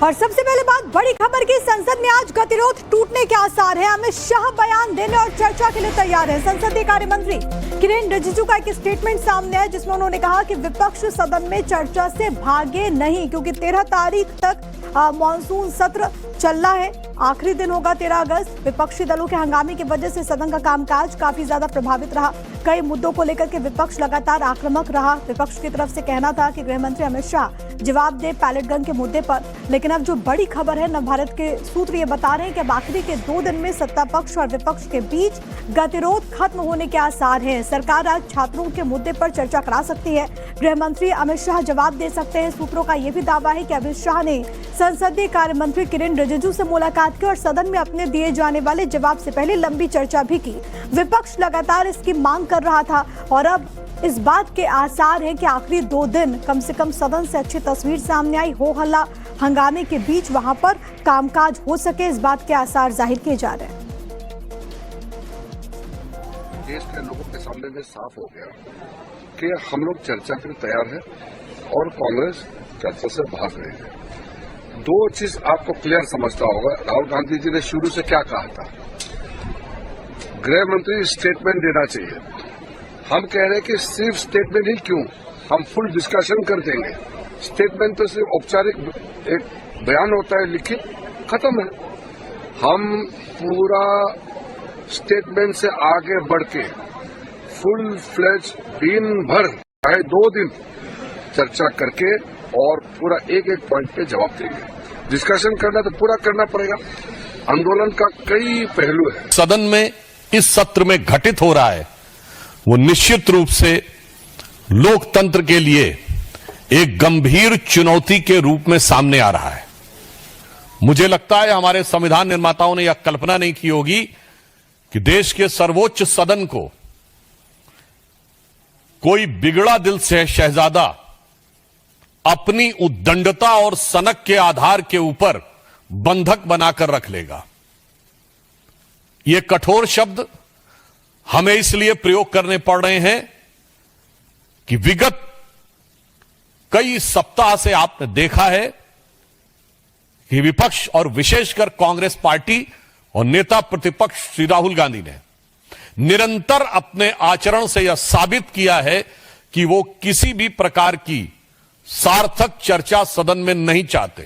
और सबसे पहले बात बड़ी खबर की, संसद में आज गतिरोध टूटने के आसार हैं। अमित शाह बयान देने और चर्चा के लिए तैयार है। संसदीय कार्य मंत्री किरेन रिजिजू का एक स्टेटमेंट सामने है जिसमें उन्होंने कहा कि विपक्ष सदन में चर्चा से भागे नहीं, क्योंकि 13 तारीख तक मॉनसून सत्र चलना है। आखिरी दिन होगा 13 अगस्त। विपक्षी दलों के हंगामे की वजह से सदन का कामकाज काफी ज्यादा प्रभावित रहा। कई मुद्दों को लेकर के विपक्ष लगातार आक्रामक रहा। विपक्ष की तरफ से कहना था कि गृह मंत्री अमित शाह जवाब दे पैलेट गन के मुद्दे पर, लेकिन अब जो बड़ी खबर है, नवभारत के सूत्र ये बता रहे हैं कि अब आखिरी के 2 दिन में सत्ता पक्ष और विपक्ष के बीच गतिरोध खत्म होने के आसार हैं। सरकार आज छात्रों के मुद्दे पर चर्चा करा सकती है। गृह मंत्री अमित शाह जवाब दे सकते हैं। सूत्रों का यह भी दावा है कि अमित शाह ने संसदीय कार्य मंत्री किरेन रिजिजू से मुलाकात की और सदन में अपने दिए जाने वाले जवाब से पहले लंबी चर्चा भी की। विपक्ष लगातार इसकी मांग कर रहा था और अब इस बात के आसार हैं कि आखिरी 2 दिन कम से कम सदन से अच्छी तस्वीर सामने आई। हो हल्ला हंगामे के बीच वहां पर कामकाज हो सके, इस बात के आसार जाहिर किए जा रहे हैं। देश के लोगों के सामने में साफ हो गया कि हम लोग चर्चा के लिए तैयार है और कांग्रेस चर्चा से भाग रही है। 2 चीज आपको क्लियर समझना होगा। राहुल गांधी जी ने शुरू से क्या कहा था, गृह मंत्री स्टेटमेंट देना चाहिए। हम कह रहे हैं कि सिर्फ स्टेटमेंट ही क्यों, हम फुल डिस्कशन कर देंगे। स्टेटमेंट तो सिर्फ औपचारिक एक बयान होता है, लिखित, खत्म है। हम पूरा स्टेटमेंट से आगे बढ़ के फुल फ्लेज दिन भर, चाहे 2 दिन चर्चा करके और पूरा एक पॉइंट पे जवाब देंगे। डिस्कशन करना तो पूरा करना पड़ेगा। आंदोलन का कई पहलू है। सदन में इस सत्र में घटित हो रहा है वो निश्चित रूप से लोकतंत्र के लिए एक गंभीर चुनौती के रूप में सामने आ रहा है। मुझे लगता है हमारे संविधान निर्माताओं ने यह कल्पना नहीं की होगी कि देश के सर्वोच्च सदन को कोई बिगड़ा दिल से शहजादा अपनी उद्दंडता और सनक के आधार के ऊपर बंधक बनाकर रख लेगा। ये कठोर शब्द हमें इसलिए प्रयोग करने पड़ रहे हैं कि विगत कई सप्ताह से आपने देखा है कि विपक्ष और विशेषकर कांग्रेस पार्टी और नेता प्रतिपक्ष श्री राहुल गांधी ने निरंतर अपने आचरण से यह साबित किया है कि वो किसी भी प्रकार की सार्थक चर्चा सदन में नहीं चाहते।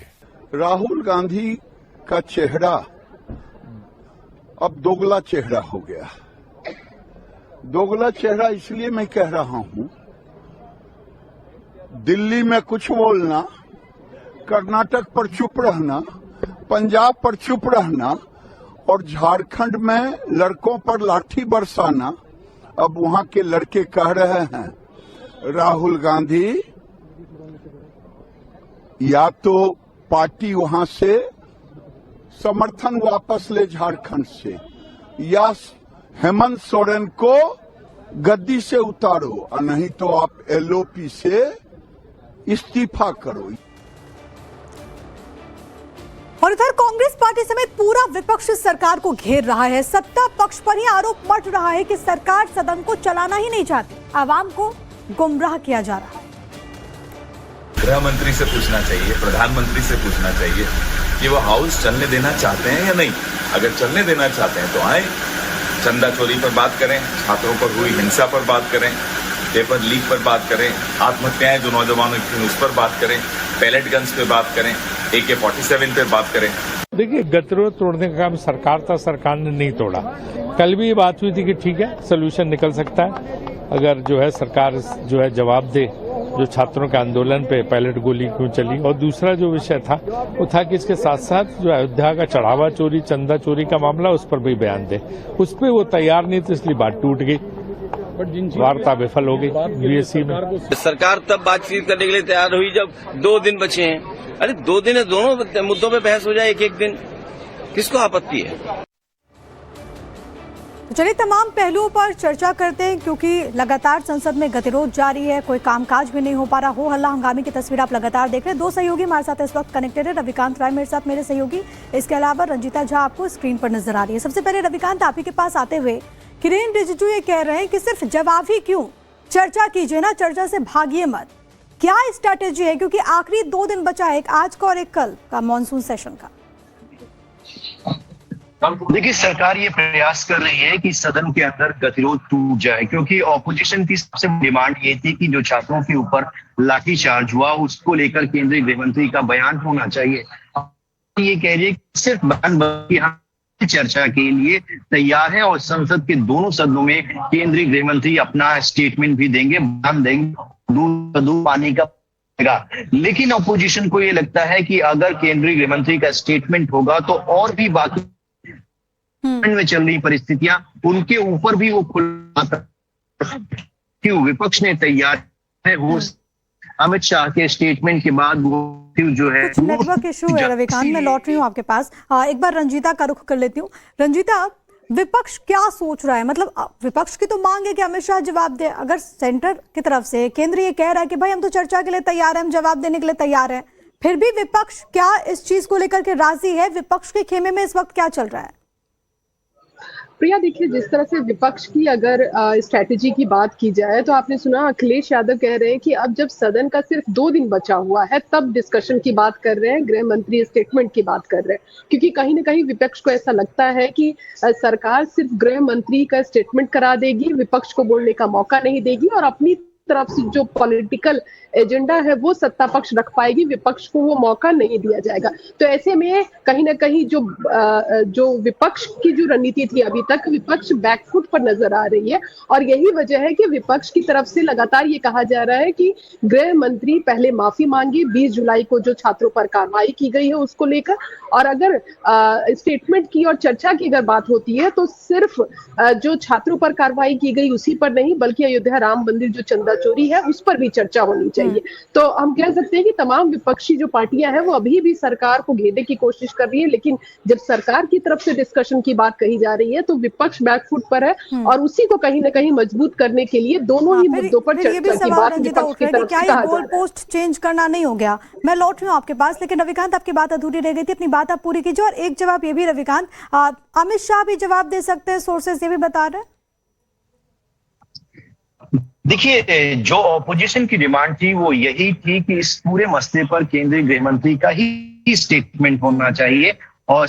राहुल गांधी का चेहरा अब दोगला चेहरा हो गया। दोगला चेहरा इसलिए मैं कह रहा हूं, दिल्ली में कुछ बोलना, कर्नाटक पर चुप रहना, पंजाब पर चुप रहना और झारखंड में लड़कों पर लाठी बरसाना। अब वहां के लड़के कह रहे हैं राहुल गांधी या तो पार्टी वहां से समर्थन वापस ले झारखंड से, या हेमंत सोरेन को गद्दी से उतारो और नहीं तो आप एलओपी से इस्तीफा करो। और इधर कांग्रेस पार्टी समेत पूरा विपक्ष सरकार को घेर रहा है। सत्ता पक्ष पर ही आरोप मच रहा है कि सरकार सदन को चलाना ही नहीं चाहती, आवाम को गुमराह किया जा रहा है। गृह मंत्री से पूछना चाहिए, प्रधानमंत्री से पूछना चाहिए कि वो हाउस चलने देना चाहते हैं या नहीं। अगर चलने देना चाहते हैं तो आए, चंदा चोरी पर बात करें, छात्रों पर हुई हिंसा पर बात करें, पेपर लीक पर बात करें, आत्महत्याएं जो नौजवानों की उस पर बात करें, पैलेट गन्स पे बात करें, AK-47 पे बात करें। देखिए, गतिरोध तोड़ने का काम सरकार था, सरकार ने नहीं तोड़ा। कल भी ये बात हुई थी कि ठीक है, सोल्यूशन निकल सकता है अगर जो है सरकार जो है जवाब दे जो छात्रों के आंदोलन पे पैलेट गोली क्यों चली। और दूसरा जो विषय था वो था कि इसके साथ साथ जो अयोध्या का चढ़ावा चोरी, चंदा चोरी का मामला, उस पर भी बयान दे। उस पर वो तैयार नहीं, तो इसलिए बात टूट गई, वार्ता विफल हो गई बीएससी में। सरकार तब बातचीत करने के लिए तैयार हुई जब 2 दिन बचे हैं। अरे 2 दिन है, दोनों मुद्दों पे बहस हो जाए एक दिन, किसको आपत्ति है? चलिए तमाम पहलुओं पर चर्चा करते हैं, क्योंकि लगातार संसद में गतिरोध जारी है, कोई कामकाज भी नहीं हो पा रहा। हो हल्ला हंगामे की तस्वीर आप लगातार देख रहे हैं। 2 सहयोगी हमारे साथ इस वक्त कनेक्टेड है। रविकांत राय मेरे साथ, मेरे सहयोगी, इसके अलावा रंजीता झा आपको स्क्रीन पर नजर आ रही है। सबसे पहले रविकांत, आप ही के पास आते हुए, किरेन रिजिजू ये कह रहे हैं कि सिर्फ जवाब ही क्यों, चर्चा कीजिए ना, चर्चा से भागिए मत। क्या स्ट्रैटेजी है, क्योंकि आखिरी 2 दिन बचा है, एक आज का और एक कल का मॉनसून सेशन का। देखिए, सरकार ये प्रयास कर रही है कि सदन के अंदर गतिरोध टूट जाए, क्योंकि ऑपोजिशन की सबसे डिमांड ये थी कि जो छात्रों के ऊपर लाठीचार्ज हुआ उसको लेकर केंद्रीय गृह मंत्री का बयान होना चाहिए। ये कह रही है कि सिर्फ बयान बल्कि हम चर्चा के लिए तैयार है और संसद के दोनों सदनों में केंद्रीय गृह मंत्री अपना स्टेटमेंट भी देंगे, बयान देंगे, दूध पानी का। लेकिन ऑपोजिशन को ये लगता है कि अगर केंद्रीय गृह मंत्री का स्टेटमेंट होगा तो और भी बाकी में चल रही परिस्थितियां उनके ऊपर भी वो खुला क्यों विपक्ष ने तैयार है वो अमित शाह के स्टेटमेंट के बाद वो जो है नेटवर्क इशू है रविकांत, मैं लौट रही हूँ आपके पास। एक बार रंजीता का रुख कर लेती हूँ। रंजीता, विपक्ष क्या सोच रहा है? मतलब विपक्ष की तो मांग है कि अमित शाह जवाब दे, अगर सेंटर की तरफ से केंद्र ये कह रहा है कि भाई हम तो चर्चा के लिए तैयार हैं, हम जवाब देने के लिए तैयार हैं, फिर भी विपक्ष क्या इस चीज को लेकर के राजी है? विपक्ष के खेमे में इस वक्त क्या चल रहा है? प्रिया, देखिए, जिस तरह से विपक्ष की अगर स्ट्रैटेजी की बात की जाए तो आपने सुना अखिलेश यादव कह रहे हैं कि अब जब सदन का सिर्फ 2 दिन बचा हुआ है तब डिस्कशन की बात कर रहे हैं, गृह मंत्री स्टेटमेंट की बात कर रहे हैं, क्योंकि कहीं ना कहीं विपक्ष को ऐसा लगता है कि सरकार सिर्फ गृह मंत्री का स्टेटमेंट करा देगी, विपक्ष को बोलने का मौका नहीं देगी और अपनी तरफ से जो पॉलिटिकल एजेंडा है वो सत्ता पक्ष रख पाएगी, विपक्ष को वो मौका नहीं दिया जाएगा। तो ऐसे में कहीं ना कहीं जो विपक्ष की जो रणनीति थी अभी तक, विपक्ष बैकफुट पर नजर आ रही है और यही वजह है कि विपक्ष की तरफ से लगातार ये कहा जा रहा है कि गृह मंत्री पहले माफी मांगे 20 जुलाई को जो छात्रों पर कार्रवाई की गई है उसको लेकर, और अगर स्टेटमेंट की और चर्चा की अगर बात होती है तो सिर्फ जो छात्रों पर कार्रवाई की गई उसी पर नहीं बल्कि अयोध्या राम मंदिर जो चंदा चोरी है उस पर भी चर्चा होनी चाहिए। तो हम कह सकते हैं कि तमाम विपक्षी जो पार्टियां हैं वो अभी भी सरकार को घेरने की कोशिश कर रही है, लेकिन जब सरकार की तरफ से डिस्कशन की बात कही जा रही है तो विपक्ष बैकफुट पर है और उसी को कहीं ना कहीं मजबूत करने के लिए दोनों ही मुद्दों पर चर्चा की बात विपक्ष की तरफ से कहा जा रहा है। गोल पोस्ट चेंज करना नहीं हो गया? मैं लौट रही हूँ आपके पास, लेकिन रविकांत आपकी बात अधूरी रह गई थी, अपनी बात आप पूरी कीजिए। और एक जवाब ये भी रविकांत, अमित शाह भी जवाब दे सकते हैं, सोर्सेज ये भी बता रहे हैं। देखिए, जो ऑपोजिशन की डिमांड थी वो यही थी कि इस पूरे मसले पर केंद्रीय गृह मंत्री का ही स्टेटमेंट होना चाहिए और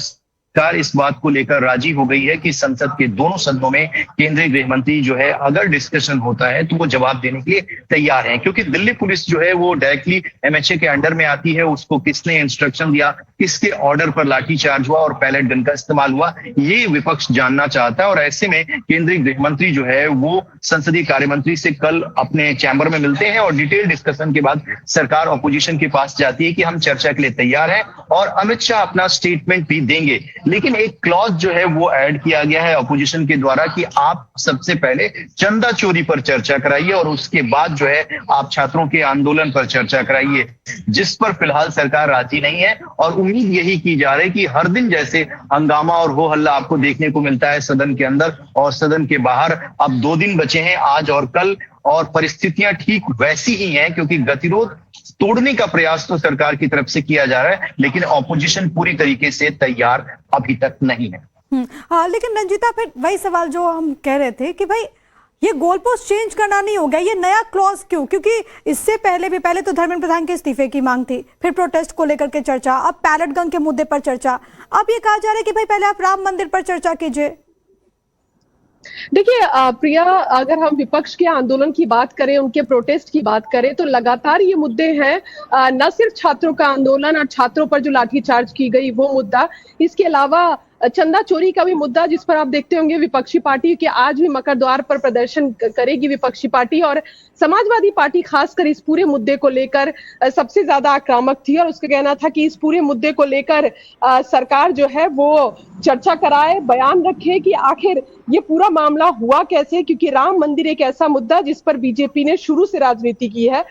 सरकार इस बात को लेकर राजी हो गई है कि संसद के दोनों सदनों में केंद्रीय गृह मंत्री जो है अगर डिस्कशन होता है तो वो जवाब देने के लिए तैयार हैं, क्योंकि दिल्ली पुलिस जो है वो डायरेक्टली एमएचए के अंडर में आती है, उसको किसने इंस्ट्रक्शन दिया, किसके ऑर्डर पर लाठीचार्ज हुआ और पैलेट गन का इस्तेमाल हुआ, ये विपक्ष जानना चाहता है। और ऐसे में केंद्रीय गृह मंत्री जो है वो संसदीय कार्य मंत्री से कल अपने चैम्बर में मिलते हैं और डिटेल डिस्कशन के बाद सरकार ऑपोजिशन के पास जाती है कि हम चर्चा के लिए तैयार हैं और अमित शाह अपना स्टेटमेंट भी देंगे। लेकिन एक क्लॉज जो है वो ऐड किया गया है ऑपोजिशन के द्वारा कि आप सबसे पहले चंदा चोरी पर चर्चा कराइए और उसके बाद जो है आप छात्रों के आंदोलन पर चर्चा कराइए, जिस पर फिलहाल सरकार राजी नहीं है। और उम्मीद यही की जा रही है कि हर दिन जैसे हंगामा और हो हल्ला आपको देखने को मिलता है सदन के अंदर और सदन के बाहर, अब 2 दिन बचे हैं, आज और कल, और परिस्थितियां ठीक वैसी ही हैं, क्योंकि गतिरोध तोड़ने का प्रयास तो सरकार की तरफ से किया जा रहा है लेकिन ऑपोजिशन पूरी तरीके से तैयार अभी तक नहीं है। लेकिन रंजीता, फिर वही सवाल जो हम कह रहे थे कि भाई ये गोल पोस्ट चेंज करना नहीं हो गया, ये नया क्लॉज क्यों? क्योंकि इससे पहले तो धर्मेंद्र प्रधान के इस्तीफे की मांग थी, फिर प्रोटेस्ट को लेकर के चर्चा, अब पैलेट गन के मुद्दे पर चर्चा, अब ये कहा जा रहा है कि भाई पहले आप राम मंदिर पर चर्चा कीजिए। देखिए प्रिया, अगर हम विपक्ष के आंदोलन की बात करें, उनके प्रोटेस्ट की बात करें तो लगातार ये मुद्दे हैं, न सिर्फ छात्रों का आंदोलन और छात्रों पर जो लाठीचार्ज की गई वो मुद्दा, इसके अलावा चंदा चोरी का भी मुद्दा, जिस पर आप देखते होंगे विपक्षी पार्टी कि आज भी मकर द्वार पर प्रदर्शन करेगी विपक्षी पार्टी, और समाजवादी पार्टी खासकर इस पूरे मुद्दे को लेकर सबसे ज्यादा आक्रामक थी और उसका कहना था कि इस पूरे मुद्दे को लेकर सरकार जो है वो चर्चा कराए, बयान रखे कि आखिर ये पूरा मामला हुआ कैसे, क्योंकि राम मंदिर एक ऐसा मुद्दा जिस पर बीजेपी ने शुरू से राजनीति की है